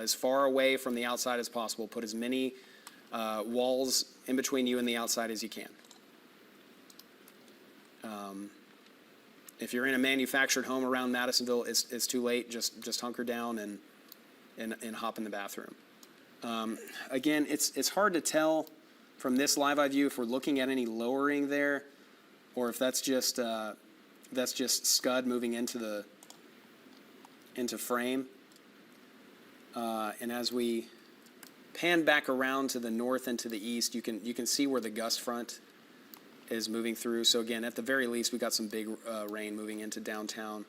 as far away from the outside as possible. Put as many walls in between you and the outside as you can. If you're in a manufactured home around Madisonville, it's too late. Just hunker down and hop in the bathroom. Again, it's hard to tell from this live eye view if we're looking at any lowering there, or if that's just scud moving into frame. And as we pan back around to the north and to the east, you can see where the gust front is moving through. So again, at the very least, we got some big rain moving into downtown.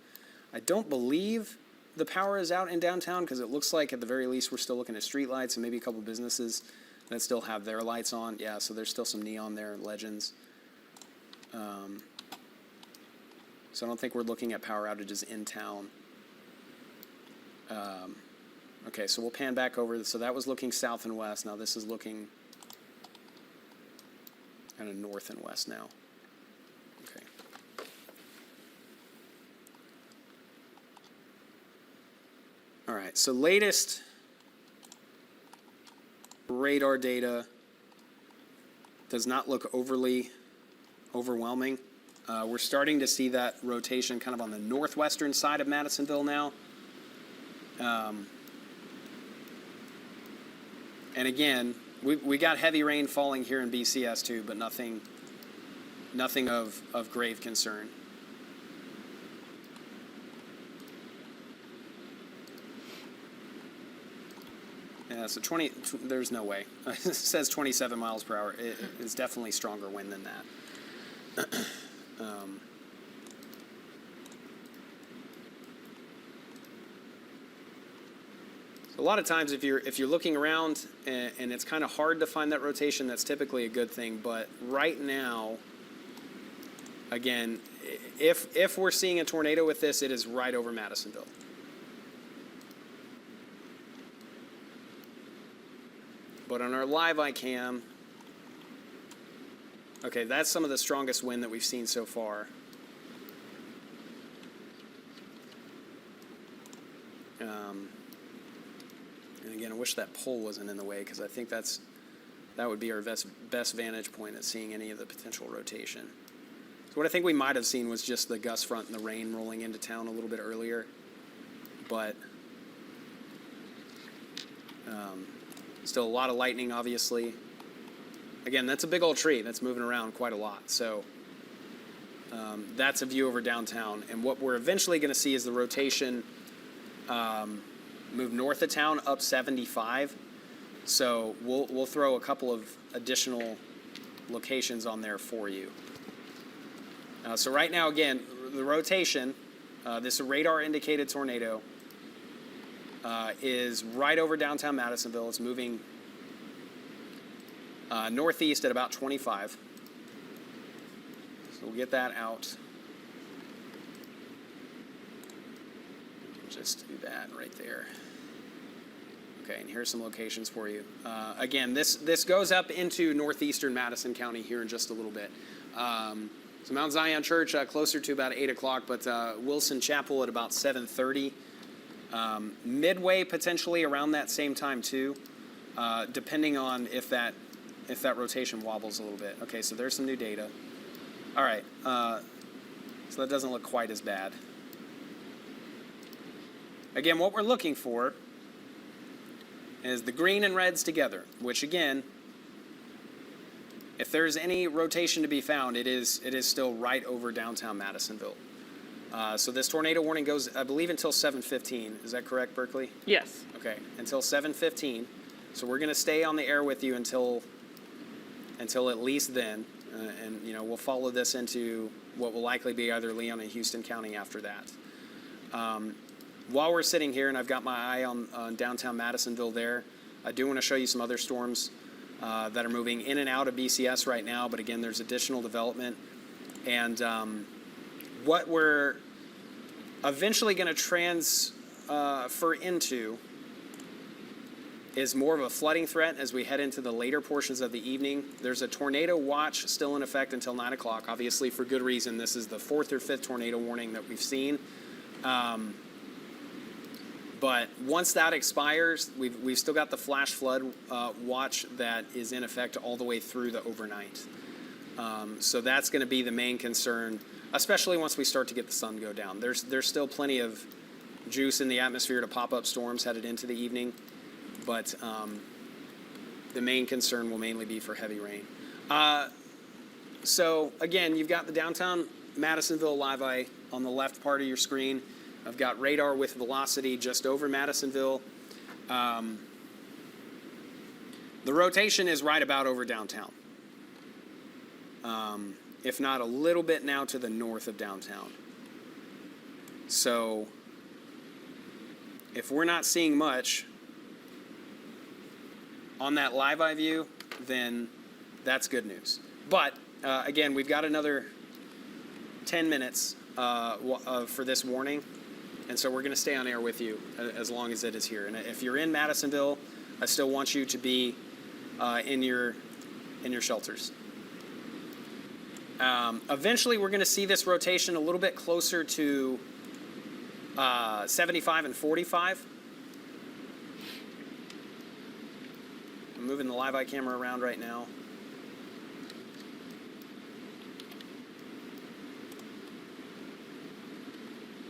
I don't believe the power is out in downtown because it looks like at the very least we're still looking at street lights and maybe a couple businesses that still have their lights on. Yeah, so there's still some neon there, legends. So I don't think we're looking at power outages in town. Okay, so we'll pan back over. So that was looking south and west. Now this is looking kind of north and west now. Okay. All right, so latest radar data does not look overly overwhelming. We're starting to see that rotation kind of on the northwestern side of Madisonville now. And again, we got heavy rain falling here in BCS too, but nothing of grave concern. Yeah, so there's no way. It says 27 miles per hour. It's definitely stronger wind than that. A lot of times if you're looking around and it's kind of hard to find that rotation, that's typically a good thing. But right now, again, if we're seeing a tornado with this, it is right over Madisonville. But on our live eye cam, okay, that's some of the strongest wind that we've seen so far. And again, I wish that pole wasn't in the way because I think that would be our best vantage point at seeing any of the potential rotation. So what I think we might have seen was just the gust front and the rain rolling into town a little bit earlier. But still a lot of lightning, obviously. Again, that's a big old tree that's moving around quite a lot. So that's a view over downtown. And what we're eventually going to see is the rotation move north of town up 75. So we'll throw a couple of additional locations on there for you. So right now, again, the rotation, this radar indicated tornado, is right over downtown Madisonville. It's moving northeast at about 25. So we'll get that out. Just do that right there. Okay, and here's some locations for you. Again, this goes up into northeastern Madison County here in just a little bit. So Mount Zion Church closer to about 8 o'clock, but Wilson Chapel at about 7:30. Midway potentially around that same time too, depending on if that rotation wobbles a little bit. Okay, so there's some new data. All right, so that doesn't look quite as bad. Again, what we're looking for is the green and reds together, which again, if there's any rotation to be found, it is still right over downtown Madisonville. So this tornado warning goes, I believe, until 7:15. Is that correct, Berkeley? Yes. Okay, until 7:15. So we're going to stay on the air with you until at least then, and we'll follow this into what will likely be either Leon and Houston County after that. While we're sitting here, and I've got my eye on downtown Madisonville there, I do want to show you some other storms that are moving in and out of BCS right now. But again, there's additional development, and what we're eventually going to transfer into is more of a flooding threat as we head into the later portions of the evening. There's a tornado watch still in effect until 9 o'clock, obviously for good reason. This is the 4th or 5th tornado warning that we've seen. But once that expires, we've still got the flash flood watch that is in effect all the way through the overnight. So that's going to be the main concern, especially once we start to get the sun go down. There's still plenty of juice in the atmosphere to pop up storms headed into the evening, but the main concern will mainly be for heavy rain. So again, you've got the downtown Madisonville live eye on the left part of your screen. I've got radar with velocity just over Madisonville. The rotation is right about over downtown, if not a little bit now to the north of downtown. So if we're not seeing much on that live eye view, then that's good news. But again, we've got another 10 minutes for this warning, and so we're going to stay on air with you as long as it is here. And if you're in Madisonville, I still want you to be in your shelters. Eventually, we're going to see this rotation a little bit closer to 75 and 45. I'm moving the live eye camera around right now.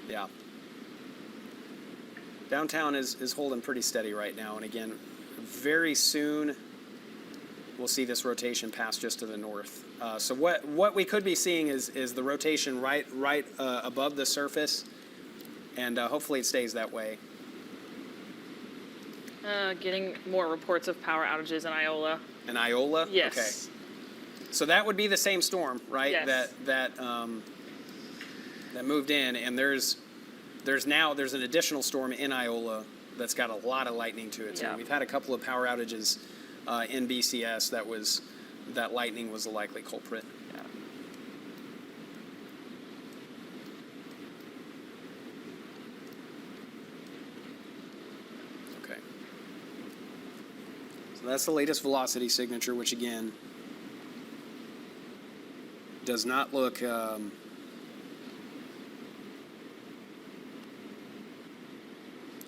Yeah. Downtown is holding pretty steady right now, and again, very soon we'll see this rotation pass just to the north. So what we could be seeing is the rotation right above the surface, and hopefully it stays that way. Getting more reports of power outages in Iola. In Iola? Yes. Okay. So that would be the same storm, right? Yes. That moved in, and there's an additional storm in Iola that's got a lot of lightning to it too. Yeah. We've had a couple of power outages in BCS that lightning was the likely culprit. Yeah. Okay. So that's the latest velocity signature, which again does not look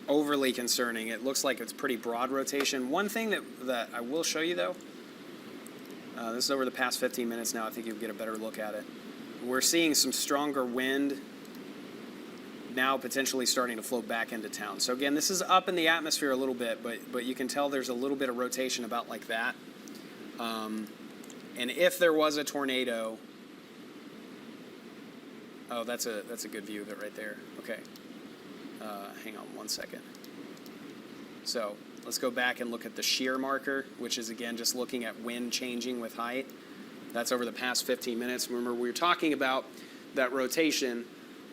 overly concerning. It looks like it's pretty broad rotation. One thing that I will show you though, this is over the past 15 minutes now, I think you'll get a better look at it. We're seeing some stronger wind now potentially starting to flow back into town. So again, this is up in the atmosphere a little bit, but you can tell there's a little bit of rotation about like that. And if there was a tornado, oh, that's a good view of it right there. Okay. Hang on one second. So let's go back and look at the shear marker, which is again just looking at wind changing with height. That's over the past 15 minutes. Remember, we were talking about that rotation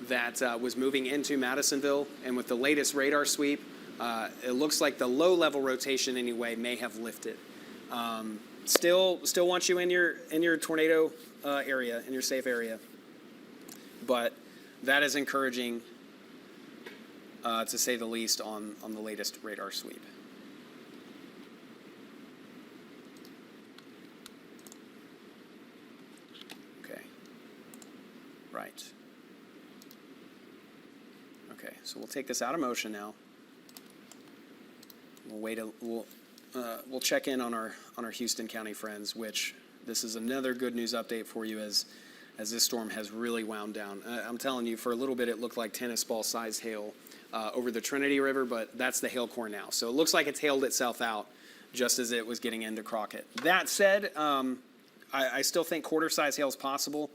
that was moving into Madisonville, and with the latest radar sweep, it looks like the low-level rotation anyway may have lifted. Still want you in your tornado area, in your safe area, but that is encouraging. To say the least, on the latest radar sweep. Okay. Right. Okay, so we'll take this out of motion now. We'll check in on our Houston County friends, which this is another good news update for you as this storm has really wound down. I'm telling you, for a little bit it looked like tennis ball size hail over the Trinity River, but that's the hail core now. So it looks like it's hailed itself out just as it was getting into Crockett. That said, I still think quarter-size hail is possible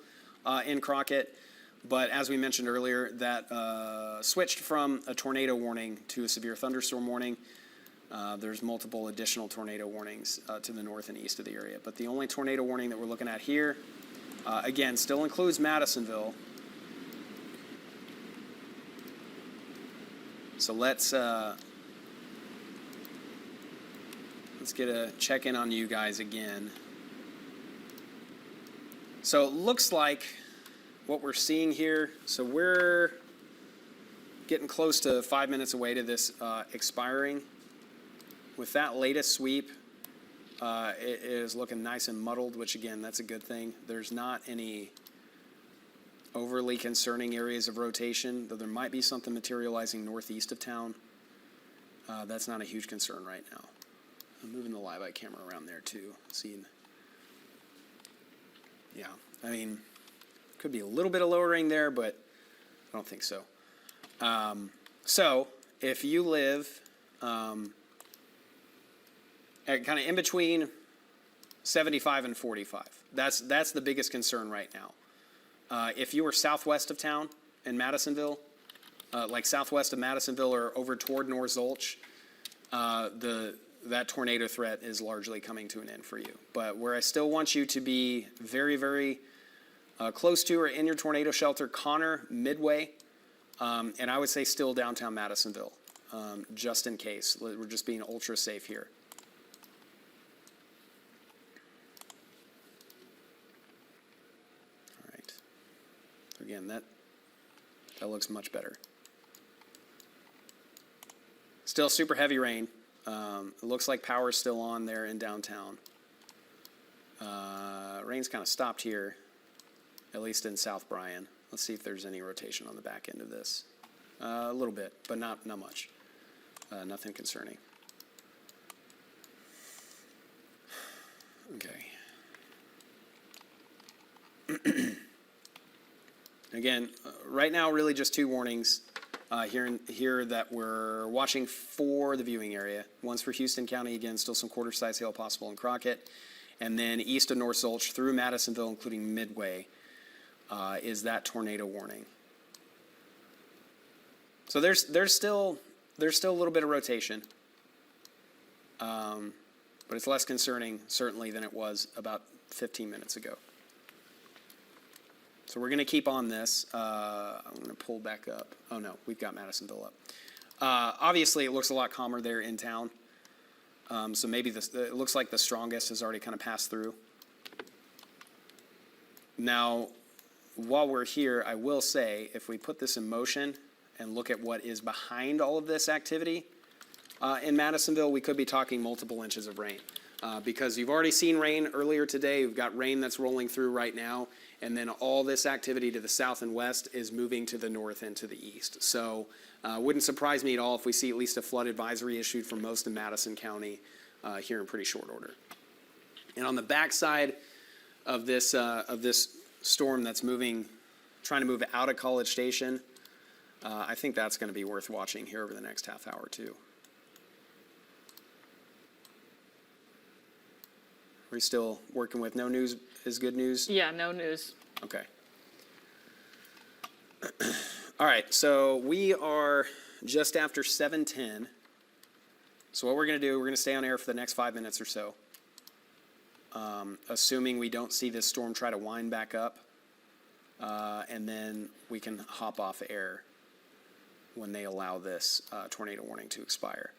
in Crockett, but as we mentioned earlier, that switched from a tornado warning to a severe thunderstorm warning. There's multiple additional tornado warnings to the north and east of the area, but the only tornado warning that we're looking at here, again, still includes Madisonville. So let's get a check-in on you guys again. So it looks like what we're seeing here, so we're getting close to 5 minutes away to this expiring. With that latest sweep, it is looking nice and muddled, which again, that's a good thing. There's not any overly concerning areas of rotation, though there might be something materializing northeast of town. That's not a huge concern right now. I'm moving the live eye camera around there too. Seeing, yeah, I mean, could be a little bit of lowering there, but I don't think so. So if you live at kind of in between 75 and 45, that's the biggest concern right now. If you are southwest of town in Madisonville, like southwest of Madisonville or over toward North Zolch, that tornado threat is largely coming to an end for you. But where I still want you to be very, very close to or in your tornado shelter, Connor, Midway, and I would say still downtown Madisonville, just in case. We're just being ultra safe here. All right. Again, that looks much better. Still super heavy rain. It looks like power's still on there in downtown. Rain's kind of stopped here, at least in South Bryan. Let's see if there's any rotation on the back end of this. A little bit, but not much. Nothing concerning. Okay. Again, right now, really just two warnings here that we're watching for the viewing area. One's for Houston County, again, still some quarter-size hail possible in Crockett. And then east of North Zolch through Madisonville, including Midway, is that tornado warning. So there's still a little bit of rotation, but it's less concerning, certainly, than it was about 15 minutes ago. So we're going to keep on this. I'm going to pull back up. Oh, no, we've got Madisonville up. Obviously, it looks a lot calmer there in town. So maybe it looks like the strongest has already kind of passed through. Now, while we're here, I will say, if we put this in motion and look at what is behind all of this activity, in Madisonville, we could be talking multiple inches of rain. Because you've already seen rain earlier today. We've got rain that's rolling through right now. And then all this activity to the south and west is moving to the north and to the east. So wouldn't surprise me at all if we see at least a flood advisory issued for most of Madison County here in pretty short order. And on the backside of this storm that's trying to move out of College Station, I think that's going to be worth watching here over the next half hour too. Are we still working with no news is good news? Yeah, no news. Okay. All right, so we are just after 7:10. So what we're going to do, we're going to stay on air for the next 5 minutes or so, assuming we don't see this storm try to wind back up, and then we can hop off air when they allow this tornado warning to expire.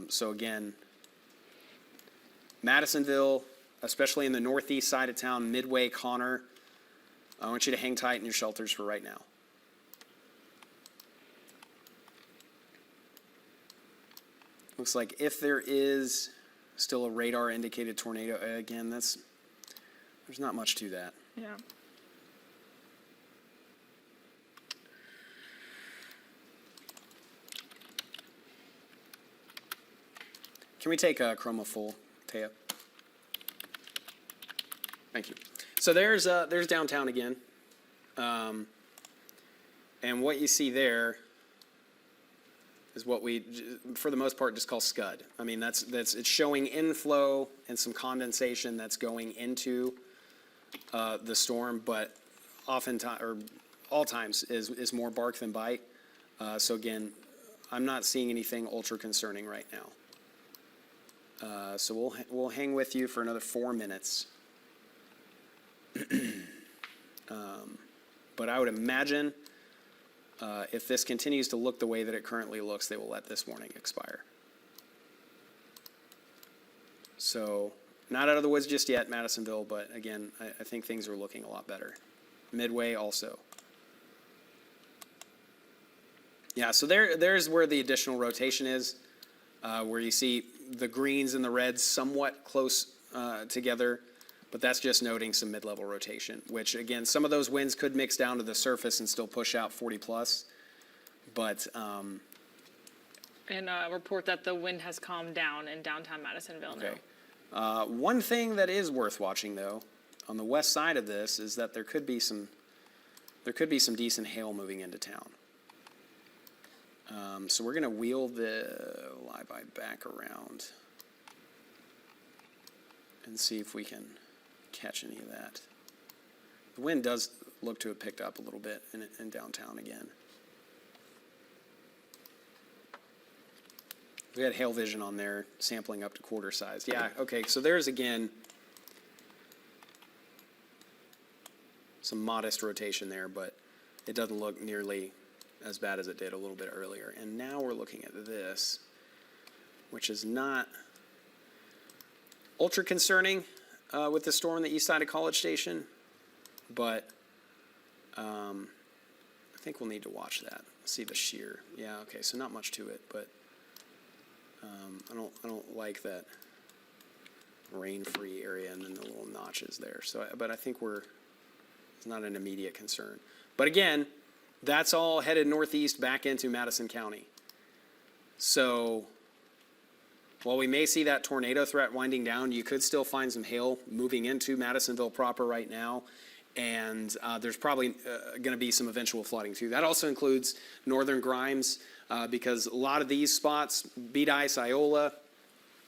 So again, Madisonville, especially in the northeast side of town, Midway, Connor, I want you to hang tight in your shelters for right now. Looks like if there is still a radar indicated tornado, again, there's not much to that. Yeah. Can we take a chroma full, Taya? Thank you. So there's downtown again. And what you see there is what we, for the most part, just call scud. I mean, it's showing inflow and some condensation that's going into the storm, but oftentimes, or all times, is more bark than bite. So again, I'm not seeing anything ultra concerning right now. So we'll hang with you for another 4 minutes. But I would imagine if this continues to look the way that it currently looks, they will let this warning expire. So not out of the woods just yet, Madisonville, but again, I think things are looking a lot better. Midway also. Yeah, so there's where the additional rotation is, where you see the greens and the reds somewhat close together, but that's just noting some mid-level rotation, which again, some of those winds could mix down to the surface and still push out 40 plus, but And report that the wind has calmed down in downtown Madisonville Okay. now. One thing that is worth watching, though, on the west side of this is that there could be some decent hail moving into town. So we're going to wheel the lie-by back around and see if we can catch any of that. The wind does look to have picked up a little bit in downtown again. We had hail vision on there, sampling up to quarter size. Yeah, okay, so there's again some modest rotation there, but it doesn't look nearly as bad as it did a little bit earlier. And now we're looking at this, which is not ultra concerning with the storm on the east side of College Station, but I think we'll need to watch that. See the shear. Yeah, okay, so not much to it, but I don't like that rain-free area and then the little notches there. So, but I think it's not an immediate concern. But again, that's all headed northeast back into Madison County. So while we may see that tornado threat winding down, you could still find some hail moving into Madisonville proper right now. And there's probably going to be some eventual flooding too. That also includes northern Grimes because a lot of these spots, Beat Ice, Iola,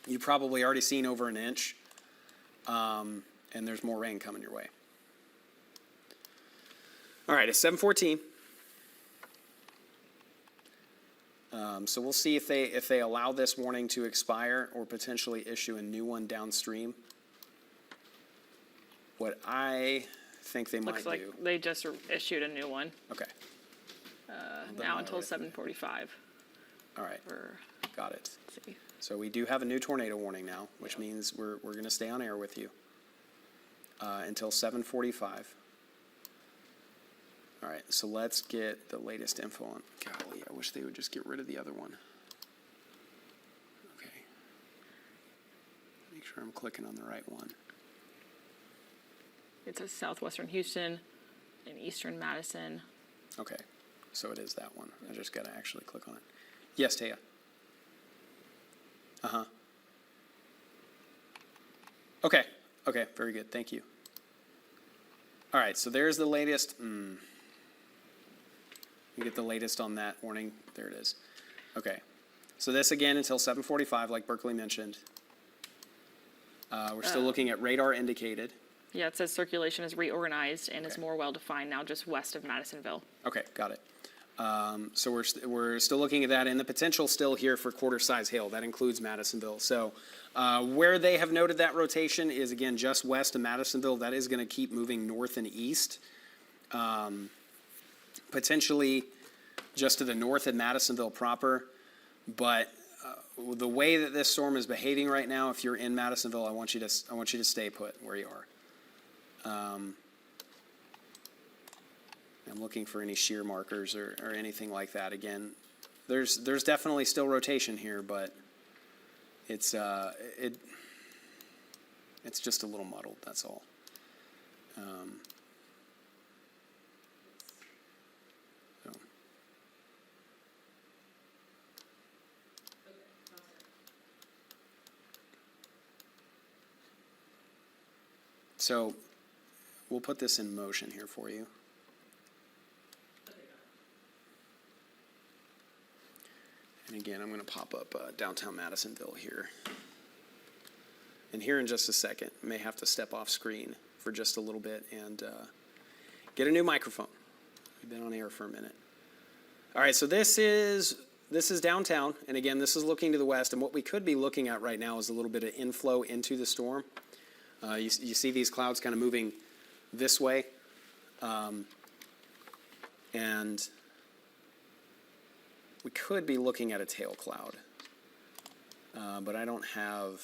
you've probably already seen over an inch. And there's more rain coming your way. All right, it's 7:14. So we'll see if they allow this warning to expire or potentially issue a new one downstream. What I think they might Looks like do. they just issued a new one. Okay. Now until 7:45. All right. Got it. Let's see. So we do have a new tornado warning now, which means we're going to stay on air with you until 7:45. All right, so let's get the latest info on. Golly, I wish they would just get rid of the other one. Okay. Make sure I'm clicking on the right one. It says southwestern Houston and eastern Madison. Okay, so it is that one. I just got to actually click on it. Yes, Taya. Uh-huh. Okay, very good. Thank you. All right, so there's the latest. You get the latest on that warning. There it is. Okay. So this again until 7:45, like Berkeley mentioned. We're still looking at radar indicated. Yeah, it says circulation is reorganized and is more well-defined now just west of Madisonville. Okay, got it. So we're still looking at that, and the potential still here for quarter-size hail. That includes Madisonville. So where they have noted that rotation is, again, just west of Madisonville. That is going to keep moving north and east. Potentially just to the north of Madisonville proper. But the way that this storm is behaving right now, if you're in Madisonville, I want you to stay put where you are. I'm looking for any shear markers or anything like that. Again, there's definitely still rotation here, but it's just a little muddled. That's all. So we'll put this in motion here for you. And again, I'm going to pop up downtown Madisonville here. And here in just a second, I may have to step off screen for just a little bit and get a new microphone. We've been on air for a minute. All right, so this is downtown. And again, this is looking to the west. And what we could be looking at right now is a little bit of inflow into the storm. You see these clouds kind of moving this way. And we could be looking at a tail cloud. But I don't have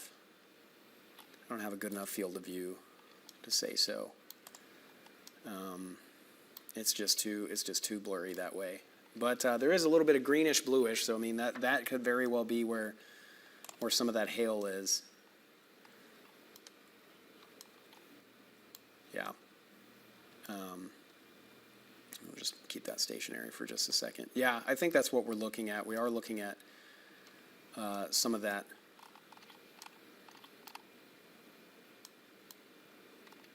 a good enough field of view to say so. It's just too blurry that way. But there is a little bit of greenish bluish, so I mean that could very well be where some of that hail is. Yeah. We'll just keep that stationary for just a second. Yeah, I think that's what we're looking at. We are looking at some of that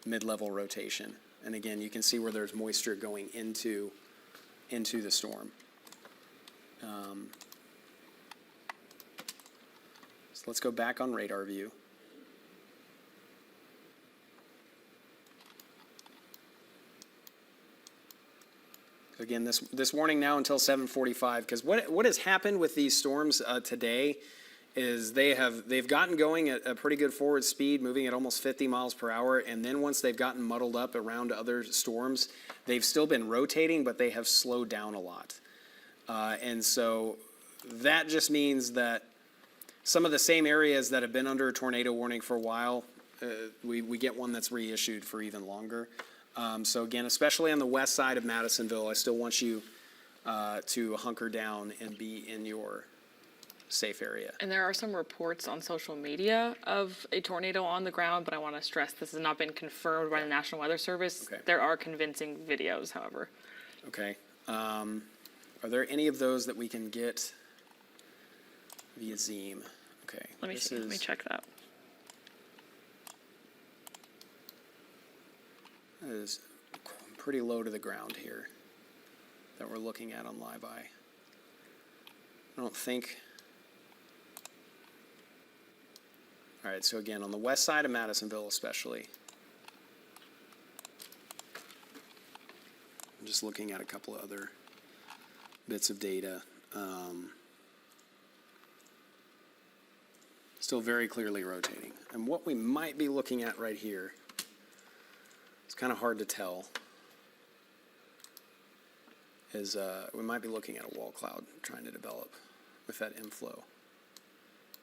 mid-level rotation. And again, you can see where there's moisture going into the storm. So let's go back on radar view. Again, this warning now until 7:45, because what has happened with these storms today is they've gotten going at a pretty good forward speed, moving at almost 50 miles per hour, and then once they've gotten muddled up around other storms, they've still been rotating, but they have slowed down a lot. And so that just means that some of the same areas that have been under a tornado warning for a while, we get one that's reissued for even longer. So again, especially on the west side of Madisonville, I still want you to hunker down and be in your safe area. And there are some reports on social media of a tornado on the ground, but I want to stress this has not been confirmed by the National Weather Service. Okay. There are convincing videos, however. Okay. Are there any of those that we can get via Zeem? Okay. Let me see. Let me check that. That is pretty low to the ground here that we're looking at on Live Eye. I don't think. All right, so again, on the west side of Madisonville especially, I'm just looking at a couple of other bits of data. Still very clearly rotating. And what we might be looking at right here, it's kind of hard to tell, is we might be looking at a wall cloud trying to develop with that inflow.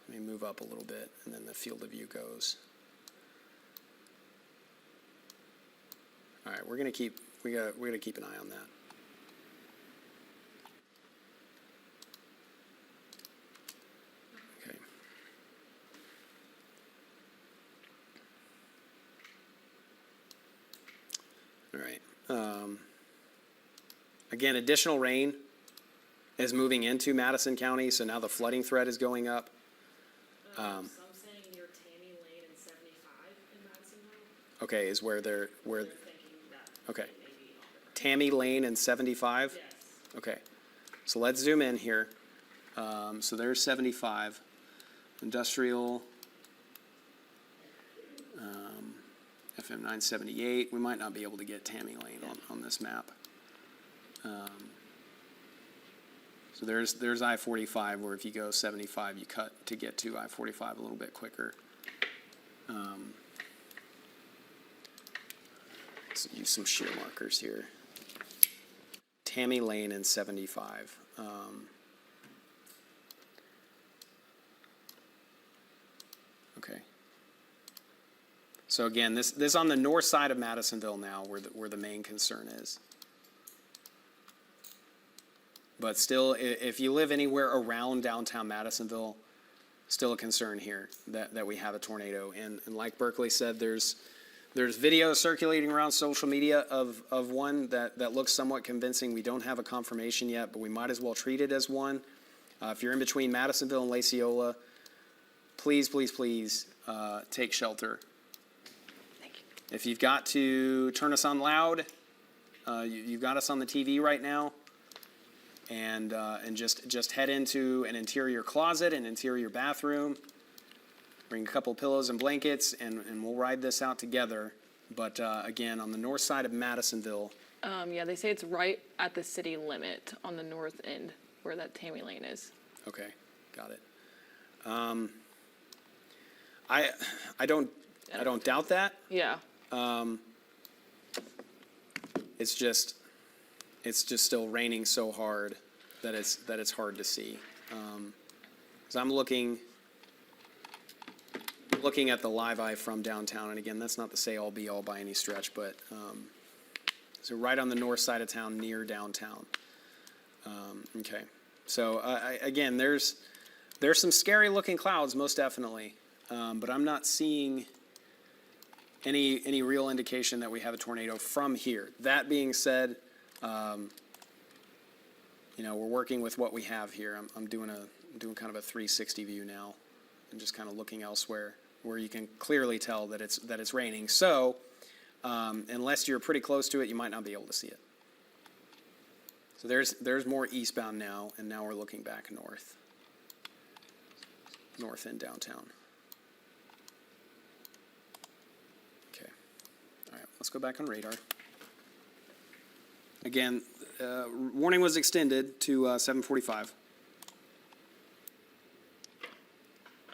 Let me move up a little bit, and then the field of view goes. All right, we're gonna keep an eye on that. Okay. All right. Again, additional rain is moving into Madison County, so now the flooding threat is going up. Some saying near Tammy Lane and 75 in Madisonville. Okay, is where They're thinking that okay. it may be on the Tammy Lane and 75? ground. Yes. Okay, so let's zoom in here. So there's 75. Industrial, FM 978. We might not be able to get Tammy Lane on this map. So there's I-45, where if you go 75, you cut to get to I-45 a little bit quicker. Let's use some shear markers here. Tammy Lane and 75. Okay. So again, this on the north side of Madisonville now, where the main concern is. But still, if you live anywhere around downtown Madisonville, still a concern here that we have a tornado. And like Berkeley said, there's video circulating around social media of one that looks somewhat convincing. We don't have a confirmation yet, but we might as well treat it as one. If you're in between Madisonville and Laciola, please, please, please take shelter. Thank you. If you've got to turn us on loud, you've got us on the TV right now. And just head into an interior closet, an interior bathroom, bring a couple pillows and blankets, and we'll ride this out together. But again, on the north side of Madisonville. Yeah, they say it's right at the city limit on the north end where that Tammy Lane is. Okay, got it. I don't doubt that. Yeah. It's just still raining so hard that it's hard to see. So I'm looking at the Live Eye from downtown, and again, that's not to say all be all by any stretch, but so right on the north side of town, near downtown. Okay, so again, there's some scary looking clouds, most definitely, but I'm not seeing any real indication that we have a tornado from here. That being said, we're working with what we have here. I'm doing I'm doing kind of a 360 view now and just kind of looking elsewhere where you can clearly tell that it's raining. So unless you're pretty close to it, you might not be able to see it. So there's more eastbound now, and now we're looking back north in downtown. Okay. All right, let's go back on radar. Again, warning was extended to 7:45.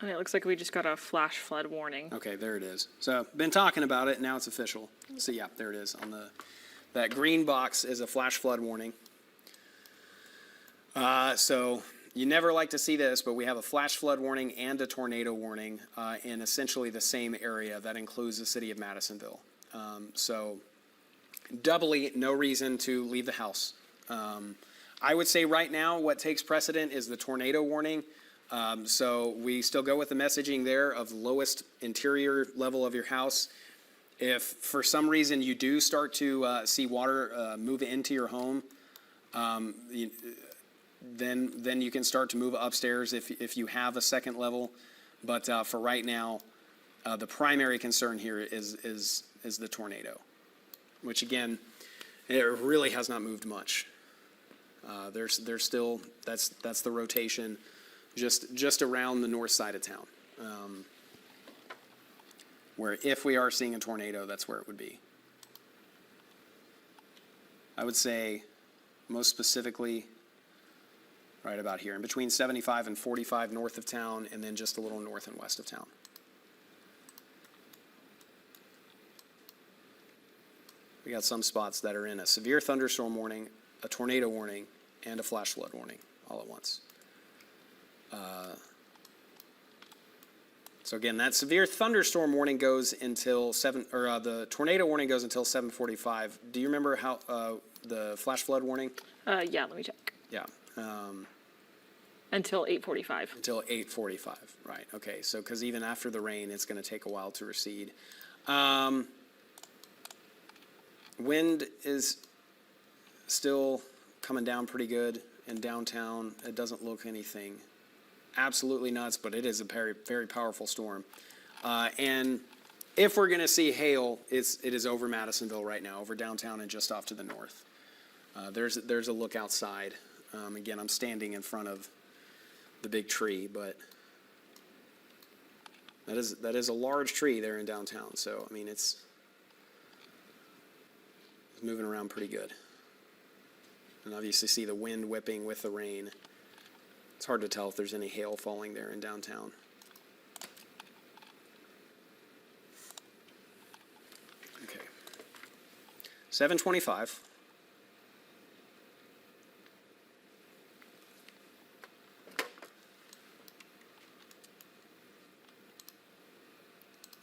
And it looks like we just got a flash flood warning. Okay, there it is. So been talking about it, now it's official. So yeah, there it is. That green box is a flash flood warning. So you never like to see this, but we have a flash flood warning and a tornado warning in essentially the same area. That includes the city of Madisonville. So doubly no reason to leave the house. I would say right now what takes precedent is the tornado warning. So we still go with the messaging there of lowest interior level of your house. If for some reason you do start to see water move into your home, then you can start to move upstairs if you have a second level. But for right now, the primary concern here is the tornado, which again, it really has not moved much. There's still that's the rotation just around the north side of town, where if we are seeing a tornado, that's where it would be. I would say most specifically right about here, in between 75 and 45 north of town, and then just a little north and west of town. We got some spots that are in a severe thunderstorm warning, a tornado warning, and a flash flood warning all at once. So again, that severe thunderstorm warning goes until the tornado warning goes until 7:45. Do you remember how the flash flood warning? Yeah, let me check. Yeah. Until 8:45. Until 8:45, right? Okay, so because even after the rain, it's going to take a while to recede. Wind is still coming down pretty good in downtown. It doesn't look anything absolutely nuts, but it is a very, very powerful storm. And if we're going to see hail, it is over Madisonville right now, over downtown and just off to the north. There's a look outside. Again, I'm standing in front of the big tree, but that is a large tree there in downtown. So I mean, it's moving around pretty good. And obviously see the wind whipping with the rain. It's hard to tell if there's any hail falling there in downtown. Okay. 7:25.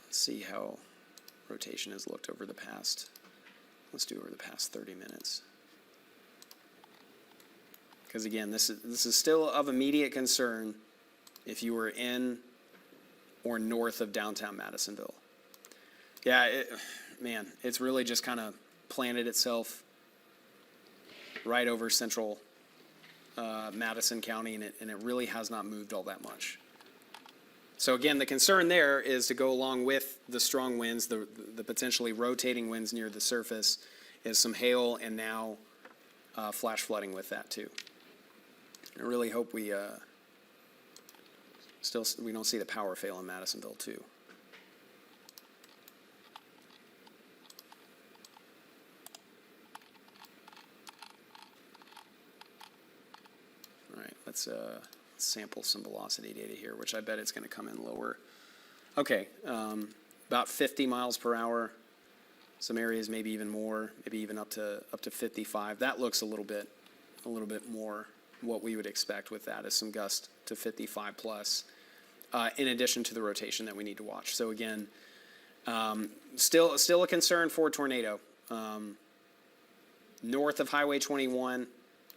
Let's see how rotation has looked over the past. Let's do over the past 30 minutes. Because again, this is still of immediate concern if you were in or north of downtown Madisonville. Yeah, it's really just kind of planted itself right over central Madison County, and it really has not moved all that much. So again, the concern there is to go along with the strong winds, the potentially rotating winds near the surface, is some hail and now flash flooding with that too. I really hope we don't see the power fail in Madisonville too. All right, let's sample some velocity data here, which I bet it's going to come in lower. Okay, about 50 miles per hour. Some areas maybe even more, maybe even up to 55. That looks a little bit more what we would expect with that, is some gust to 55 plus, in addition to the rotation that we need to watch. So again, still a concern for tornado. North of Highway 21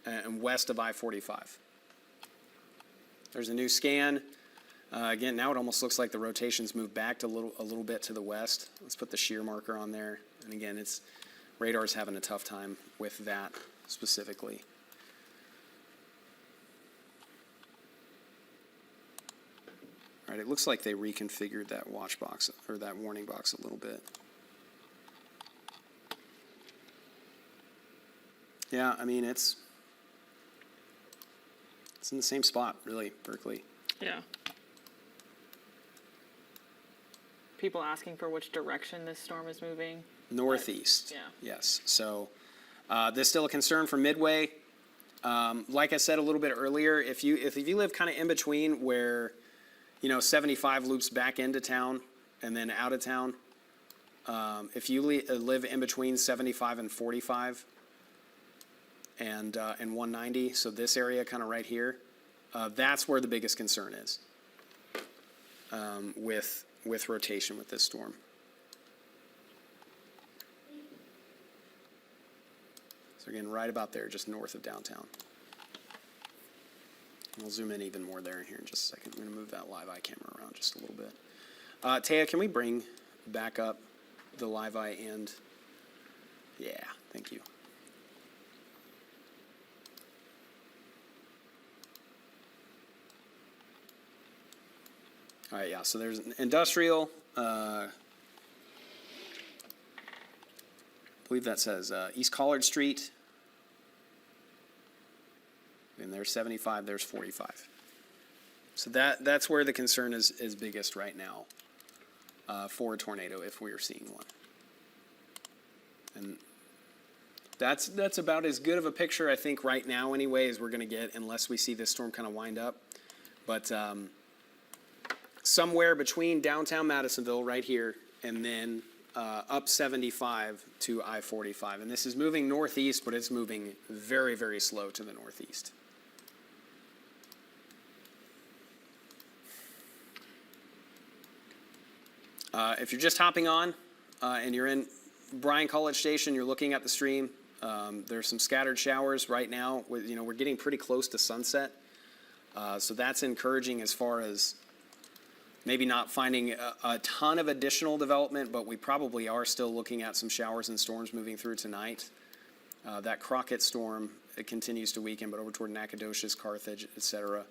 and west of I-45. There's a new scan. Again, now it almost looks like the rotation's moved back to a little bit to the west. Let's put the shear marker on there. And again, radar's having a tough time with that specifically. All right, it looks like they reconfigured that watch box, or that warning box a little bit. Yeah, I mean, it's in the same spot, really, Berkeley. Yeah. People asking for which direction this storm is moving. Northeast. Yeah. Yes. So this still a concern for Midway. Like I said a little bit earlier, if you live kind of in between where, 75 loops back into town and then out of town, if you live in between 75 and 45 and 190, so this area kind of right here, that's where the biggest concern is with rotation with this storm. So again, right about there, just north of downtown. We'll zoom in even more there in here in just a second. I'm going to move that live eye camera around just a little bit. Taya, can we bring back up the live eye and... Yeah, thank you. All right, yeah, so there's an industrial, I believe that says East Collard Street. And there's 75, there's 45. So that's where the concern is biggest right now for a tornado, if we are seeing one. And that's about as good of a picture, I think, right now anyway, as we're going to get, unless we see this storm kind of wind up. But somewhere between downtown Madisonville right here and then up 75 to I-45. And this is moving northeast, but it's moving very, very slow to the northeast. If you're just hopping on and you're in Bryan College Station, you're looking at the stream, there's some scattered showers right now. We're getting pretty close to sunset. So that's encouraging as far as maybe not finding a ton of additional development, but we probably are still looking at some showers and storms moving through tonight. That Crockett storm, it continues to weaken, but over toward Nacogdoches, Carthage, etc.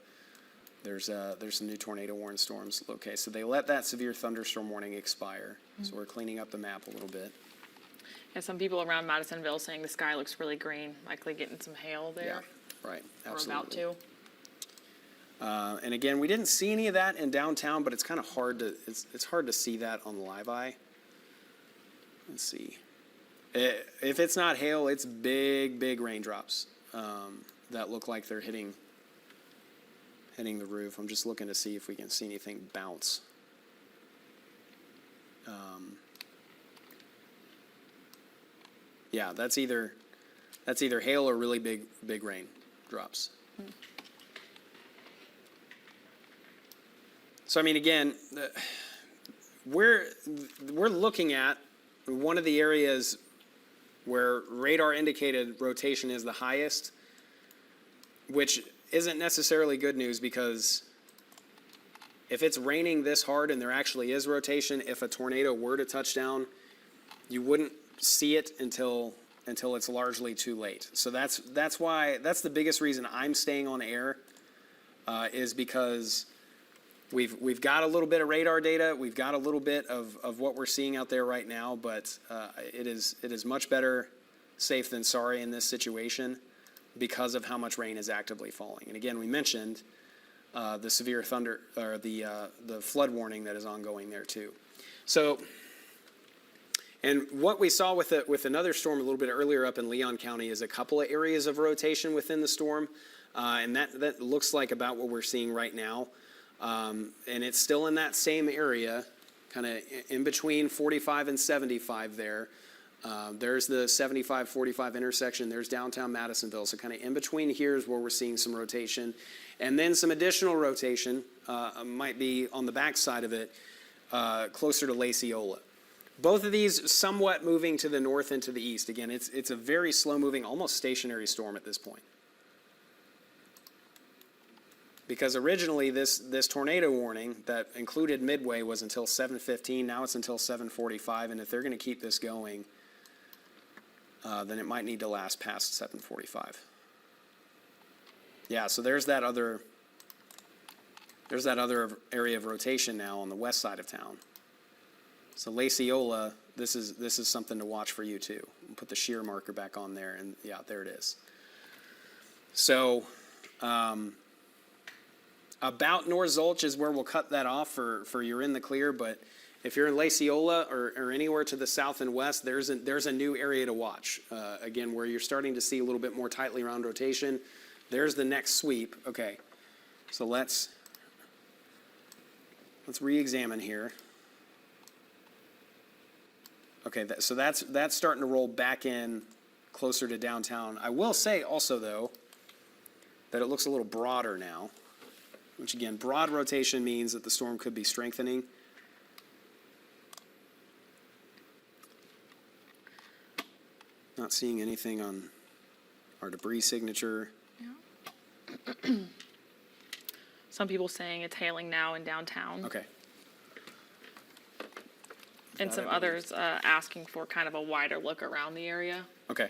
There's some new tornado warning storms. Okay, so they let that severe thunderstorm warning expire. So we're cleaning up the map a little bit. Yeah, some people around Madisonville saying the sky looks really green, likely getting some hail there. Yeah, right, Or absolutely. about to. And again, we didn't see any of that in downtown, but it's kind of hard to it's hard to see that on the live eye. Let's see. If it's not hail, it's big raindrops that look like they're hitting the roof. I'm just looking to see if we can see anything bounce. Yeah, that's either hail or really big rain drops. So I mean, again, we're looking at one of the areas where radar indicated rotation is the highest, which isn't necessarily good news, because if it's raining this hard and there actually is rotation, if a tornado were to touch down, you wouldn't see it until it's largely too late. So that's the biggest reason I'm staying on air, is because we've got a little bit of radar data, we've got a little bit of what we're seeing out there right now, but it is much better safe than sorry in this situation because of how much rain is actively falling. And again, we mentioned the severe thunder, or the flood warning that is ongoing there too. So, and what we saw with another storm a little bit earlier up in Leon County is a couple of areas of rotation within the storm, and that looks like about what we're seeing right now. And it's still in that same area, kind of in between 45 and 75 there. There's the 75-45 intersection. There's downtown Madisonville. So kind of in between here is where we're seeing some rotation. And then some additional rotation might be on the back side of it, closer to Laciola. Both of these somewhat moving to the north and to the east. Again, it's a very slow-moving, almost stationary storm at this point. Because originally this tornado warning that included Midway was until 7:15. Now it's until 7:45. And if they're going to keep this going, then it might need to last past 7:45. Yeah, so there's that other there's that other area of rotation now on the west side of town. So Laciola, this is something to watch for you too. Put the shear marker back on there, and yeah, there it is. So about North Zulch is where we'll cut that off for you're in the clear, but if you're in Laciola or anywhere to the south and west, there's a new area to watch. Again, where you're starting to see a little bit more tightly round rotation. There's the next sweep. Okay, so let's re-examine here. Okay, so that's starting to roll back in closer to downtown. I will say also, though, that it looks a little broader now, which again, broad rotation means that the storm could be strengthening. Not seeing anything on our debris signature. Some people saying it's hailing now in downtown. Okay. And some others asking for kind of a wider look around the area. Okay.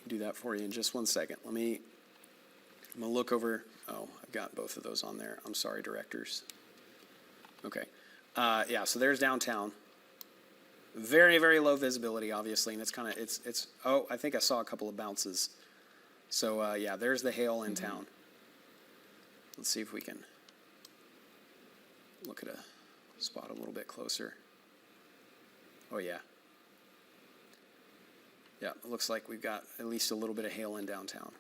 Do that for you in just 1 second. I'm gonna look over. Oh, I've got both of those on there. I'm sorry, directors. Okay. Yeah, so there's downtown. Very, very low visibility, obviously, and it's kind of, it's, oh, I think I saw a couple of bounces. So, yeah, there's the hail in town. Let's see if we can look at a spot a little bit closer. Oh, yeah. Yeah, it looks like we've got at least a little bit of hail in downtown.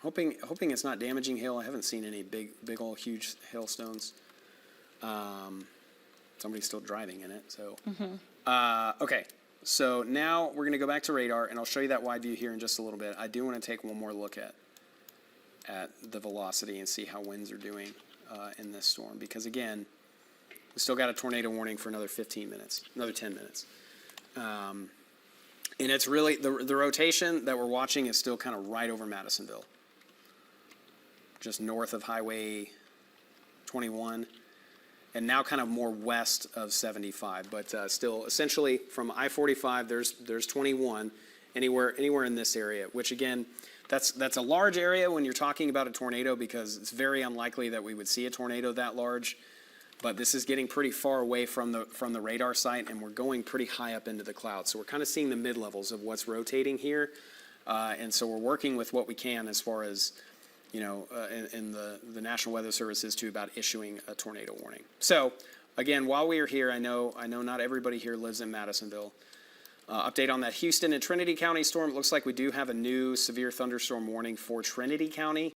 Hoping it's not damaging hail. I haven't seen any big old huge hailstones. Somebody's still driving in it, so. Okay, so now we're gonna go back to radar, and I'll show you that wide view here in just a little bit. I do wanna take one more look at the velocity and see how winds are doing in this storm, because again, we still got a tornado warning for another 15 minutes, another 10 minutes. And it's really, the rotation that we're watching is still kind of right over Madisonville, just north of Highway 21. And now kind of more west of 75, but still essentially from I-45, there's 21 anywhere in this area, which again, that's a large area when you're talking about a tornado, because it's very unlikely that we would see a tornado that large. But this is getting pretty far away from the radar site, and we're going pretty high up into the clouds. So we're kind of seeing the mid-levels of what's rotating here, and so we're working with what we can as far as, you know, in the National Weather Service is to about issuing a tornado warning. So, again, while we are here, I know not everybody here lives in Madisonville. Update on that Houston and Trinity County storm. It looks like we do have a new severe thunderstorm warning for Trinity County.